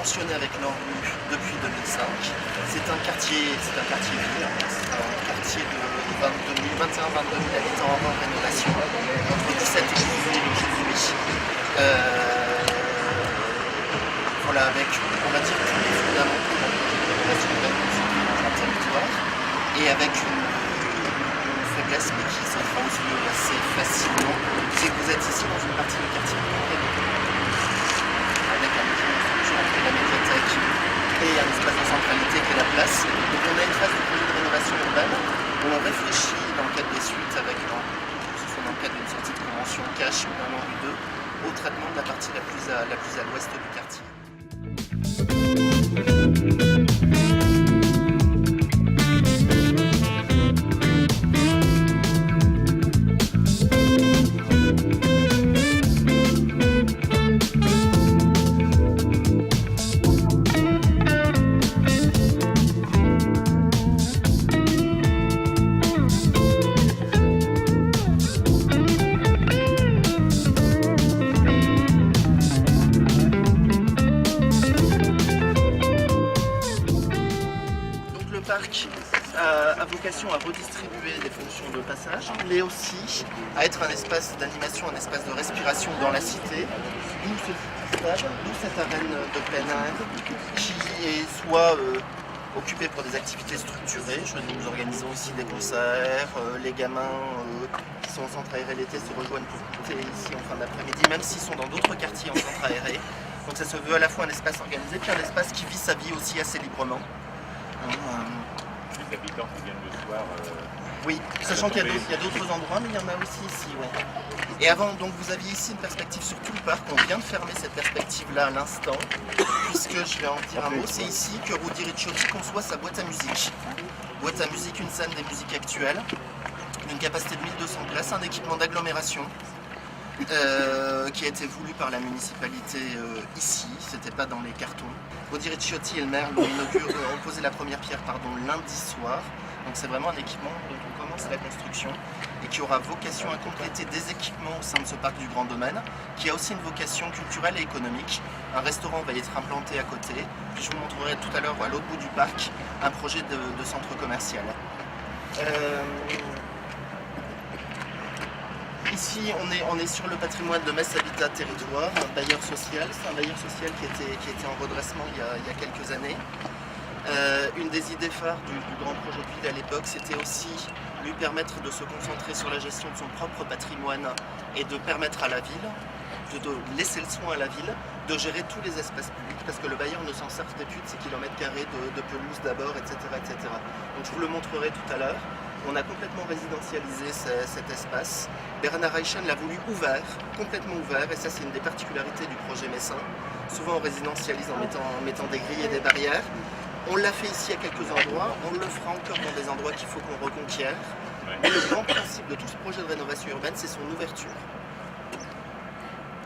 conventionné avec l'ANRU depuis 2005. C'est un quartier ville, c'est un quartier de 21-22 000 habitants en rénovation, entre 17 et 18 000 aujourd'hui. Voilà, avec, on va dire, tous les fondamentaux de la rénovation urbaine dans un territoire, et avec une faiblesse, mais qui s'enfile aux yeux assez facilement, c'est que vous êtes ici dans une partie du quartier avec un structure entre la médiathèque et un espace de centralité qui est la place. Donc on a une phase de projet de rénovation urbaine où on réfléchit dans le cadre des suites avec l'ANRU, que ce soit dans le cadre d'une sortie de convention cash ou d'un ANRU 2, au traitement de la partie la plus à l'ouest du quartier. Le parc a vocation à redistribuer des fonctions de passage, mais aussi à être un espace d'animation, un espace de respiration dans la cité, d'où ce stade, d'où cette arène de plein air, qui est soit occupée pour des activités structurées. Nous organisons ici des concerts, les gamins qui sont en centre aéré l'été se rejoignent pour goûter ici en fin d'après-midi, même s'ils sont dans d'autres quartiers en centre aéré. Donc ça se veut à la fois un espace organisé, puis un espace qui vit sa vie aussi assez librement. Les habitants qui viennent le soir. Oui, sachant qu'il y a d'autres endroits, mais il y en a aussi ici. Ouais. Et avant, donc vous aviez ici une perspective sur tout le parc. On vient de fermer cette perspective-là à l'instant, puisque je vais en dire un mot. C'est ici que Rudy Ricciotti conçoit sa boîte à musique. Boîte à musique, une scène des musiques actuelles, d'une capacité de 1200 places, un équipement d'agglomération. Qui a été voulu par la municipalité ici, c'était pas dans les cartons. Rudy Ricciotti et le maire ont posé la première pierre lundi soir. Donc c'est vraiment un équipement dont on commence la construction et qui aura vocation à compléter des équipements au sein de ce parc du Grand Domaine, qui a aussi une vocation culturelle et économique. Un restaurant va y être implanté à côté. Puis je vous montrerai tout à l'heure à l'autre bout du parc un projet de centre commercial. Ici, on est sur le patrimoine de Metz Habitat Territoire, un bailleur social. C'est un bailleur social qui était en redressement il y a quelques années. Une des idées phares du grand projet de ville à l'époque, c'était aussi lui permettre de se concentrer sur la gestion de son propre patrimoine et de permettre à la ville, de laisser le soin à la ville, de gérer tous les espaces publics, parce que le bailleur ne s'en sert plus de ses kilomètres carrés de pelouse d'abord, etc., etc. Donc je vous le montrerai tout à l'heure. On a complètement résidentialisé cet espace. Bernard Reichen l'a voulu ouvert, complètement ouvert, et ça c'est une des particularités du projet messin. Souvent on résidentialise en mettant des grilles et des barrières. On l'a fait ici à quelques endroits, on le fera encore dans des endroits qu'il faut qu'on reconquiert. Mais le grand principe de tout ce projet de rénovation urbaine, c'est son ouverture.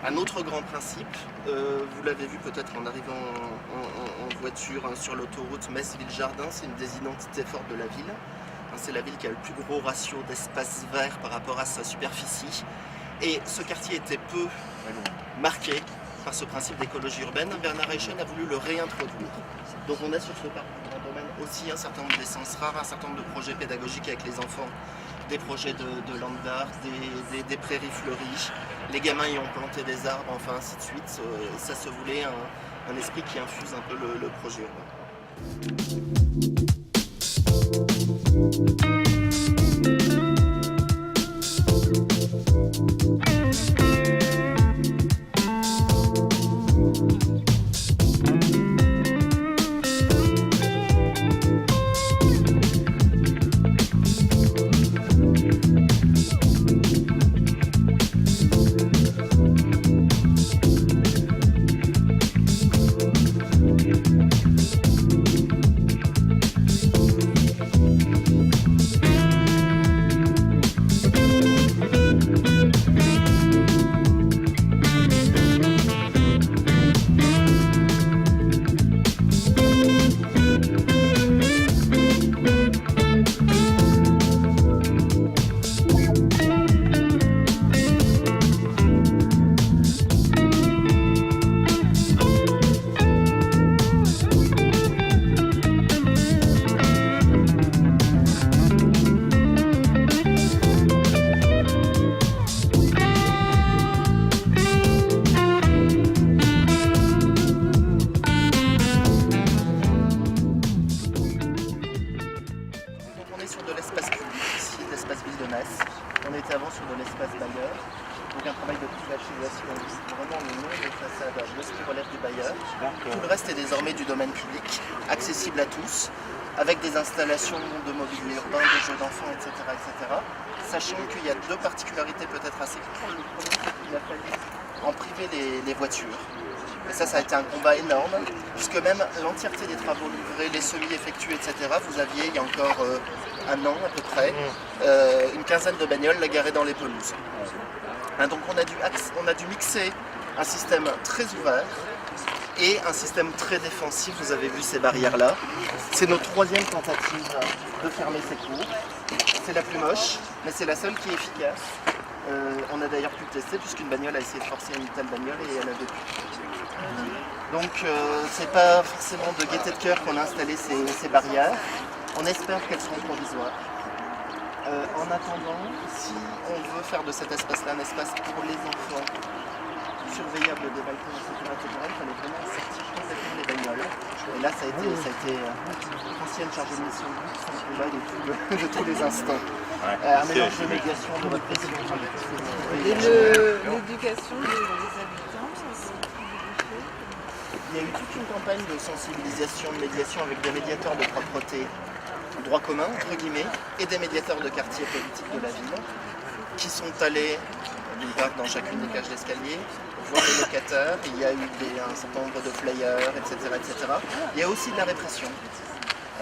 Un autre grand principe, vous l'avez vu peut-être en arrivant en voiture sur l'autoroute Metz-Ville-Jardin, c'est une des identités fortes de la ville. C'est la ville qui a le plus gros ratio d'espace vert par rapport à sa superficie. Et ce quartier était peu marqué par ce principe d'écologie urbaine. Bernard Reichen a voulu le réintroduire. Donc on a sur ce parc du Grand Domaine aussi un certain nombre d'essences rares, un certain nombre de projets pédagogiques avec les enfants, des projets de land art, des prairies fleuries. Les gamins y ont planté des arbres, enfin ainsi de suite. Ça se voulait un esprit qui infuse un peu le projet urbain. sur de l'espace public, ici, l'espace ville de Metz. On était avant sur de l'espace bailleur. Donc un travail de flashisation, vraiment le nom des façades de ce qui relève du bailleur. Tout le reste est désormais du domaine public, accessible à tous, avec des installations de mobilier urbain, de jeux d'enfants, etc., etc. Sachant qu'il y a deux particularités peut-être assez grandes. Le premier, c'est qu'il a fallu en priver les voitures. Et ça a été un combat énorme, puisque même l'entièreté des travaux livrés, les semis effectués, etc., vous aviez, il y a encore un an à peu près, une quinzaine de bagnoles garées dans les pelouses. Hein, donc on a dû mixer un système très ouvert et un système très défensif. Vous avez vu ces barrières-là. C'est notre troisième tentative de fermer ces cours. C'est la plus moche, mais c'est la seule qui est efficace. On a d'ailleurs pu le tester puisqu'une bagnole a essayé de forcer une telle bagnole et elle avait pu. Donc c'est pas forcément de gaieté de cœur qu'on a installé ces barrières. On espère qu'elles seront provisoires. En attendant, si on veut faire de cet espace-là un espace pour les enfants, surveillable des balcons, etc., il fallait vraiment sortir complètement les bagnoles. Et là, ça a été une ancienne charge de mission, c'est un combat de tous les instants. Un mélange de médiation, de répression. Et l'éducation des habitants, il y a eu toute une campagne de sensibilisation, de médiation avec des médiateurs de propreté, droit commun, entre guillemets, et des médiateurs de quartier politique de la ville, qui sont allés, d'une part, dans chacune des cages d'escalier, voir les locataires. Il y a eu un certain nombre de flyers, etc., etc. Il y a aussi de la répression.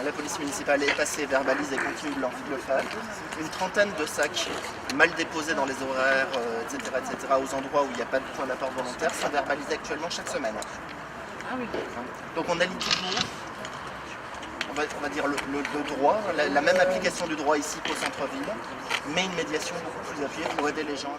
La police municipale est passée, verbalise et continue de le faire. Une trentaine de sacs mal déposés dans les horaires, etc., aux endroits où il n'y a pas de point d'apport volontaire, sont verbalisés actuellement chaque semaine. Ah oui. Donc on allie toujours, on va dire le droit, la même application du droit ici qu'au centre-ville, mais une médiation beaucoup plus appuyée pour aider les gens.